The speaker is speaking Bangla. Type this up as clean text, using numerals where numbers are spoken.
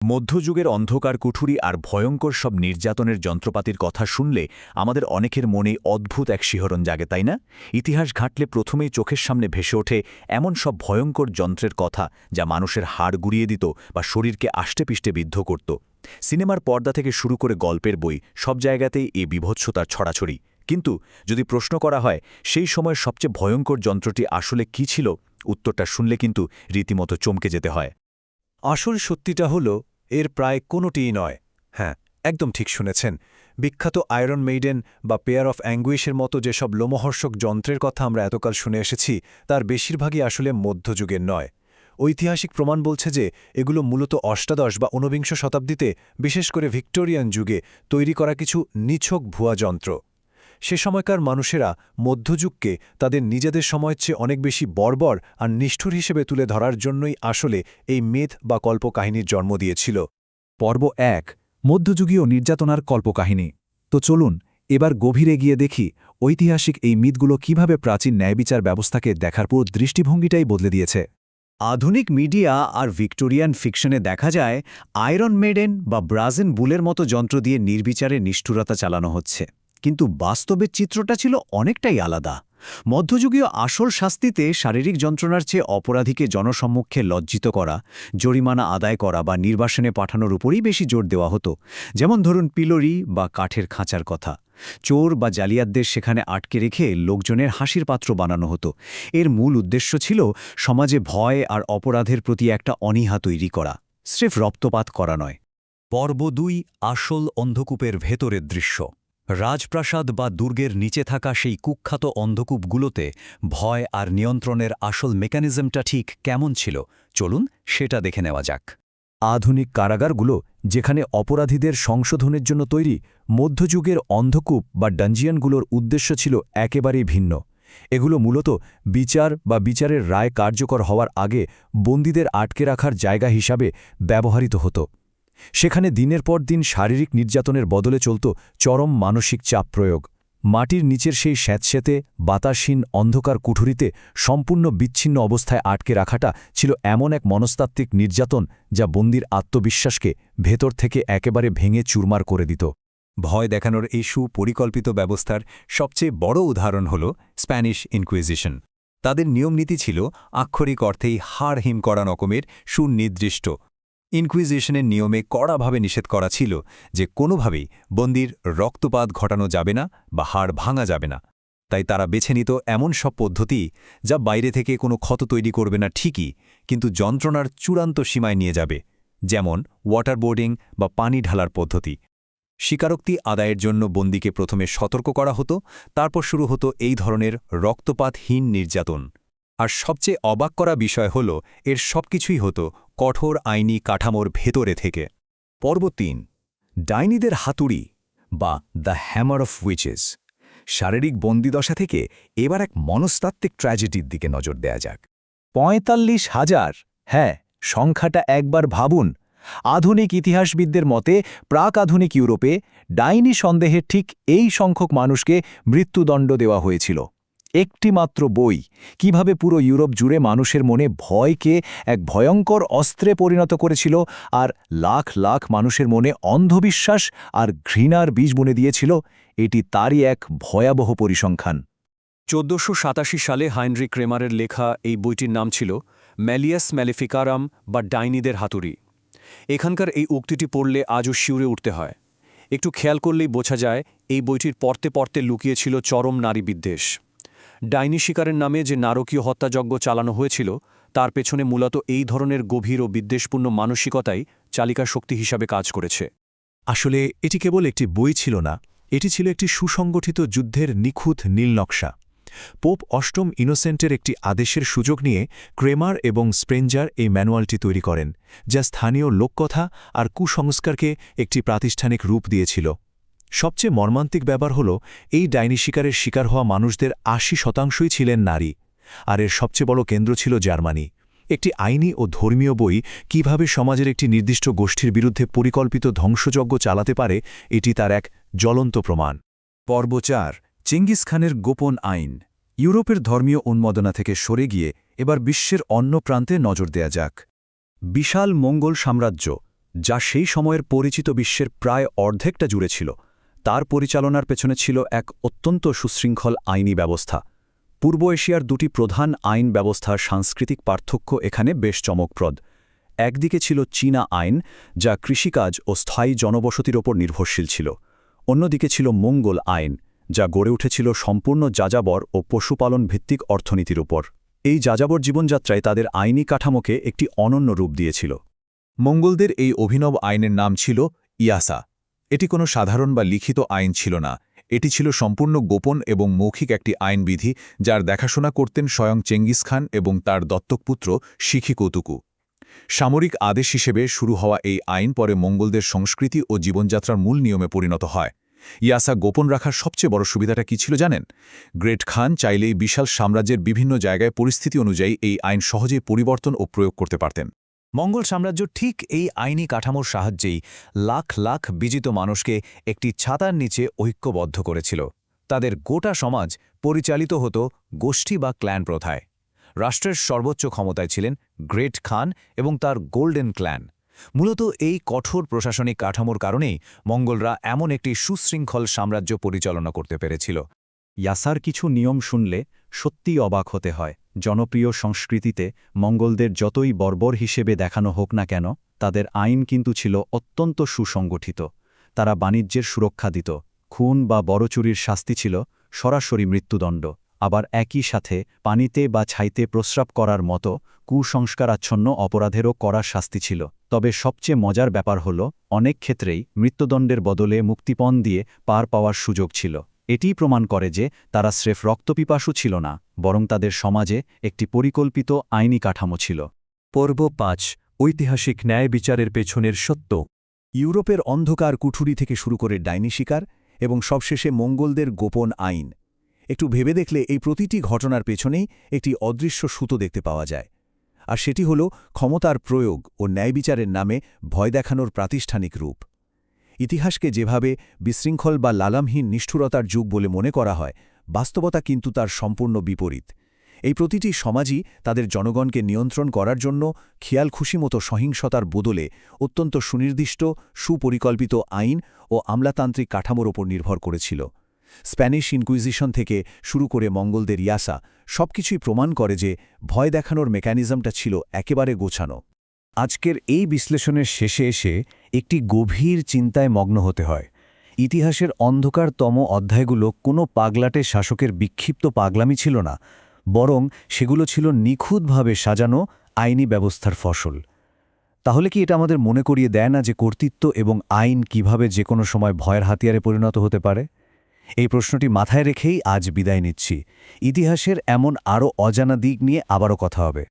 মধ্যযুগের অন্ধকার কুঠুরি আর ভয়ঙ্কর সব নির্যাতনের যন্ত্রপাতির কথা শুনলে আমাদের অনেকের মনেই অদ্ভুত এক শিহরণ জাগে, তাই না? ইতিহাস ঘাঁটলে প্রথমেই চোখের সামনে ভেসে ওঠে এমন সব ভয়ঙ্কর যন্ত্রের কথা যা মানুষের হাড় গুড়িয়ে দিত বা শরীরকে আষ্টেপৃষ্টে বিদ্ধ করত। সিনেমার পর্দা থেকে শুরু করে গল্পের বই, সব জায়গাতেই এই বীভৎসতার ছড়াছড়ি। কিন্তু যদি প্রশ্ন করা হয় সেই সময়ের সবচেয়ে ভয়ঙ্কর যন্ত্রটি আসলে কী ছিল, উত্তরটা শুনলে কিন্তু রীতিমতো চমকে যেতে হয়। আসল সত্যিটা হল এর প্রায় কোনোটিই নয়। হ্যাঁ, একদম ঠিক শুনেছেন। বিখ্যাত আয়রন মেইডেন বা পেয়ার অফ অ্যাঙ্গুইশের মতো যেসব লোমহর্ষক যন্ত্রের কথা আমরা এতকাল শুনে এসেছি তার বেশিরভাগই আসলে মধ্যযুগের নয়। ঐতিহাসিক প্রমাণ বলছে যে এগুলো মূলত অষ্টাদশ বা ঊনবিংশ শতাব্দীতে, বিশেষ করে ভিক্টোরিয়ান যুগে তৈরি করা কিছু নিছক ভুয়া যন্ত্র। সে সময়কার মানুষেরা মধ্যযুগকে তাদের নিজেদের সময়ের চেয়ে অনেক বেশি বর্বর আর নিষ্ঠুর হিসেবে তুলে ধরার জন্যই আসলে এই মিথ বা কল্পকাহিনীর জন্ম দিয়েছিল। পর্ব ১, মধ্যযুগীয় নির্যাতনার কল্পকাহিনী। তো চলুন এবার গভীরে গিয়ে দেখি ঐতিহাসিক এই মিথগুলো কিভাবে প্রাচীন ন্যায়বিচার ব্যবস্থাকে দেখার পুরো দৃষ্টিভঙ্গিটাই বদলে দিয়েছে। আধুনিক মিডিয়া আর ভিক্টোরিয়ান ফিকশনে দেখা যায় আয়রন মেডেন বা ব্রাজিন বুলের মতো যন্ত্র দিয়ে নির্বিচারে নিষ্ঠুরতা চালানো হচ্ছে, কিন্তু বাস্তবের চিত্রটা ছিল অনেকটাই আলাদা। মধ্যযুগীয় আসল শাস্তিতে শারীরিক যন্ত্রণার চেয়ে অপরাধীকে জনসম্মুখে লজ্জিত করা, জরিমানা আদায় করা বা নির্বাসনে পাঠানোর উপরই বেশি জোর দেওয়া হতো। যেমন ধরুন পিলোরি বা কাঠের খাঁচার কথা। চোর বা জালিয়াতদের সেখানে আটকে রেখে লোকজনের হাসির পাত্র বানানো হতো। এর মূল উদ্দেশ্য ছিল সমাজে ভয় আর অপরাধের প্রতি একটা অনীহা তৈরি করা, স্রেফ রক্তপাত করা নয়। পর্ব ২, আসল অন্ধকূপের ভেতরের দৃশ্য। রাজপ্রাসাদ বা দুর্গের নিচে থাকা সেই কুখ্যাত অন্ধকূপগুলোতে ভয় আর নিয়ন্ত্রণের আসল মেকানিজমটা ঠিক কেমন ছিল, চলুন সেটা দেখে নেওয়া যাক। আধুনিক কারাগারগুলো যেখানে অপরাধীদের সংশোধনের জন্য তৈরি, মধ্যযুগের অন্ধকূপ বা ডাঞ্জিয়নগুলোর উদ্দেশ্য ছিল একেবারেই ভিন্ন। এগুলো মূলত বিচার বা বিচারের রায় কার্যকর হওয়ার আগে বন্দীদের আটকে রাখার জায়গা হিসাবে ব্যবহৃত হতো। সেখানে দিনের পর দিন শারীরিক নির্যাতনের বদলে চলত চরম মানসিক চাপ প্রয়োগ। মাটির নিচের সেই স্যাঁতস্যাঁতে বাতাসহীন অন্ধকার কুঠুরিতে সম্পূর্ণ বিচ্ছিন্ন অবস্থায় আটকে রাখাটা ছিল এমন এক মনস্তাত্ত্বিক নির্যাতন যা বন্দীর আত্মবিশ্বাসকে ভেতর থেকে একেবারে ভেঙে চুরমার করে দিত। ভয় দেখানোর এই সুপরিকল্পিত ব্যবস্থার সবচেয়ে বড় উদাহরণ হল স্প্যানিশ ইনকুইজিশন। তাদের নিয়মনীতি ছিল আক্ষরিক অর্থেই হাড় হিম করা রকমের সুনির্দিষ্ট। ইনকুইজিশনের নিয়মে কড়াভাবে নিষেধ করা ছিল যে কোনোভাবেই বন্দীর রক্তপাত ঘটানো যাবে না বা হাড় ভাঙা যাবে না। তাই তারা বেছে নিত এমন সব পদ্ধতি যা বাইরে থেকে কোনো ক্ষত তৈরি করবে না ঠিকই, কিন্তু যন্ত্রণার চূড়ান্ত সীমায় নিয়ে যাবে, যেমন ওয়াটারবোর্ডিং বা পানি ঢালার পদ্ধতি। স্বীকারোক্তি আদায়ের জন্য বন্দীকে প্রথমে সতর্ক করা হতো, তারপর শুরু হতো এই ধরনের রক্তপাতহীন নির্যাতন। আর সবচেয়ে অবাক করা বিষয় হল এর সবকিছুই হতো কঠোর আইনি কাঠামোর ভেতরে থেকে। পর্ব ৩, ডাইনিদের হাতুড়ি বা দ্য হ্যামার অফ উইচেস। শারীরিক বন্দিদশা থেকে এবার এক মনস্তাত্ত্বিক ট্র্যাজেডির দিকে নজর দেয়া যাক। ৪৫,০০০! হ্যাঁ, সংখ্যাটা একবার ভাবুন। আধুনিক ইতিহাসবিদদের মতে প্রাক আধুনিক ইউরোপে ডাইনি সন্দেহে ঠিক এই সংখ্যক মানুষকে মৃত্যুদণ্ড দেওয়া হয়েছিল। একটি মাত্র বই কিভাবে পুরো ইউরোপ জুড়ে মানুষের মনে ভয়কে এক ভয়ঙ্কর অস্ত্রে পরিণত করেছিল আর লাখ লাখ মানুষের মনে অন্ধবিশ্বাস আর ঘৃণার বীজ বুনে দিয়েছিল, এটি তারই এক ভয়াবহ পরিসংখ্যান। ১৪৮৭ সালে হাইনরি ক্রেমারের লেখা এই বইটির নাম ছিল ম্যালিয়াস ম্যালিফিকারাম বা ডাইনিদের হাতুড়ি। এখানকার এই উক্তিটি পড়লে আজও শিউরে উঠতে হয়। একটু খেয়াল করলেই বোঝা যায় এই বইটির পড়তে পড়তে লুকিয়েছিল চরম নারী বিদ্বেষ। ডাইনি শিকারের নামে যে নারকীয় হত্যাযজ্ঞ চালানো হয়েছিল তার পেছনে মূলত এই ধরনের গভীর ও বিদ্বেষপূর্ণ মানসিকতাই চালিকা শক্তি হিসাবে কাজ করেছে। আসলে এটি কেবল একটি বই ছিল না, এটি ছিল একটি সুসংগঠিত যুদ্ধের নিখুঁত নীলনকশা। পোপ অষ্টম ইনোসেন্টের একটি আদেশের সুযোগ নিয়ে ক্রেমার এবং স্প্রেঞ্জার এই ম্যানুয়ালটি তৈরি করেন, যা স্থানীয় লোককথা আর কুসংস্কারকে একটি প্রাতিষ্ঠানিক রূপ দিয়েছিল। সবচেয়ে মর্মান্তিক ব্যাপার হল এই ডাইনি শিকারের শিকার হওয়া মানুষদের ৮০% ছিলেন নারী, আর এর সবচেয়ে বড় কেন্দ্র ছিল জার্মানি। একটি আইনি ও ধর্মীয় বই কিভাবে সমাজের একটি নির্দিষ্ট গোষ্ঠীর বিরুদ্ধে পরিকল্পিত ধ্বংসযজ্ঞ চালাতে পারে, এটি তার এক জ্বলন্ত প্রমাণ। পর্ব ৪, চেঙ্গিস খানের গোপন আইন। ইউরোপের ধর্মীয় উন্মাদনা থেকে সরে গিয়ে এবার বিশ্বের অন্য প্রান্তে নজর দেয়া যাক। বিশাল মঙ্গল সাম্রাজ্য যা সেই সময়ের পরিচিত বিশ্বের প্রায় অর্ধেকটা জুড়ে ছিল। তার পরিচালনার পেছনে ছিল এক অত্যন্ত সুশৃঙ্খল আইনি ব্যবস্থা। পূর্ব এশিয়ার দুটি প্রধান আইন ব্যবস্থার সাংস্কৃতিক পার্থক্য এখানে বেশ চমকপ্রদ। একদিকে ছিল চীনা আইন, যা কৃষিকাজ ও স্থায়ী জনবসতির ওপর নির্ভরশীল ছিল। অন্যদিকে ছিল মঙ্গোল আইন, যা গড়ে উঠেছিল সম্পূর্ণ যাযাবর ও পশুপালন ভিত্তিক অর্থনীতির উপর। এই যাযাবর জীবনযাত্রায় তাদের আইনি কাঠামোকে একটি অনন্য রূপ দিয়েছিল। মঙ্গলদের এই অভিনব আইনের নাম ছিল ইয়াসা। এটি কোনো সাধারণ বা লিখিত আইন ছিল না, এটি ছিল সম্পূর্ণ গোপন এবং মৌখিক একটি আইনবিধি, যার দেখাশোনা করতেন স্বয়ং চেঙ্গিস খান এবং তার দত্তকপুত্র শিখিকৌতুকু। সামরিক আদেশ হিসেবে শুরু হওয়া এই আইন পরে মঙ্গলদের সংস্কৃতি ও জীবনযাত্রার মূল নিয়মে পরিণত হয়। ইয়াসা গোপন রাখার সবচেয়ে বড় সুবিধাটা কী ছিল জানেন? গ্রেট খান চাইলেই বিশাল সাম্রাজ্যের বিভিন্ন জায়গায় পরিস্থিতি অনুযায়ী এই আইন সহজেই পরিবর্তন ও প্রয়োগ করতে পারতেন। মঙ্গল সাম্রাজ্য ঠিক এই আইনি কাঠামোর সাহায্যেই লাখ লাখ বিজিত মানুষকে একটি ছাতার নিচে ঐক্যবদ্ধ করেছিল। তাদের গোটা সমাজ পরিচালিত হতো গোষ্ঠী বা ক্ল্যান প্রথায়। রাষ্ট্রের সর্বোচ্চ ক্ষমতায় ছিলেন গ্রেট খান এবং তার গোল্ডেন ক্ল্যান। মূলত এই কঠোর প্রশাসনিক কাঠামোর কারণেই মঙ্গলরা এমন একটি সুশৃঙ্খল সাম্রাজ্য পরিচালনা করতে পেরেছিল। ইয়াসার কিছু নিয়ম শুনলে সত্যিই অবাক হতে হয়। জনপ্রিয় সংস্কৃতিতে মঙ্গলদের যতই বর্বর হিসেবে দেখানো হোক না কেন, তাদের আইন কিন্তু ছিল অত্যন্ত সুসংগঠিত। তারা বাণিজ্যের সুরক্ষা দিত। খুন বা বড় চুরির শাস্তি ছিল সরাসরি মৃত্যুদণ্ড। আবার একই সাথে পানিতে বা ছাইতে প্রস্রাব করার মতো কুসংস্কারাচ্ছন্ন অপরাধেরও কড়া শাস্তি ছিল। তবে সবচেয়ে মজার ব্যাপার হল, অনেক ক্ষেত্রেই মৃত্যুদণ্ডের বদলে মুক্তিপণ দিয়ে পার পাওয়ার সুযোগ ছিল। এটিই প্রমাণ করে যে তারা স্রেফ রক্তপিপাসু ছিল না, বরং তাদের সমাজে একটি পরিকল্পিত আইনি কাঠামো ছিল। পর্ব ৫, ঐতিহাসিক ন্যায় বিচারের পেছনের সত্য। ইউরোপের অন্ধকার কুঠুরি থেকে শুরু করে ডাইনি শিকার এবং সবশেষে মঙ্গলদের গোপন আইন। একটু ভেবে দেখলে এই প্রতিটি ঘটনার পেছনেই একটি অদৃশ্য সুতো দেখতে পাওয়া যায়। আর সেটি হল ক্ষমতার প্রয়োগ ও ন্যায়বিচারের নামে ভয় দেখানোর প্রাতিষ্ঠানিক রূপ। ইতিহাসকে যেভাবে বিশৃঙ্খল বা লালামহীন নিষ্ঠুরতার যুগ বলে মনে করা হয়, বাস্তবতা কিন্তু তার সম্পূর্ণ বিপরীত। এই প্রতিটি সমাজই তাদের জনগণকে নিয়ন্ত্রণ করার জন্য খেয়ালখুশিমতো সহিংসতার বদলে অত্যন্ত সুনির্দিষ্ট, সুপরিকল্পিত আইন ও আমলাতান্ত্রিক কাঠামোর ওপর নির্ভর করেছিল। স্প্যানিশ ইনকুইজিশন থেকে শুরু করে মঙ্গলদের ইয়াসা, সবকিছুই প্রমাণ করে যে ভয় দেখানোর মেকানিজমটা ছিল একেবারে গোছানো। আজকের এই বিশ্লেষণের শেষে এসে একটি গভীর চিন্তায় মগ্ন হতে হয়। ইতিহাসের অন্ধকারতম অধ্যায়গুলো কোনো পাগলাটে শাসকের বিক্ষিপ্ত পাগলামি ছিল না, বরং সেগুলো ছিল নিখুঁতভাবে সাজানো আইনি ব্যবস্থার ফসল। তাহলে কি এটা আমাদের মনে করিয়ে দেয় না যে কর্তৃত্ব এবং আইন কিভাবে যে কোনো সময় ভয়ের হাতিয়ারে পরিণত হতে পারে? এই প্রশ্নটি মাথায় রেখেই আজ বিদায় নিচ্ছি। ইতিহাসের এমন আরও অজানা দিক নিয়ে আবারও কথা হবে।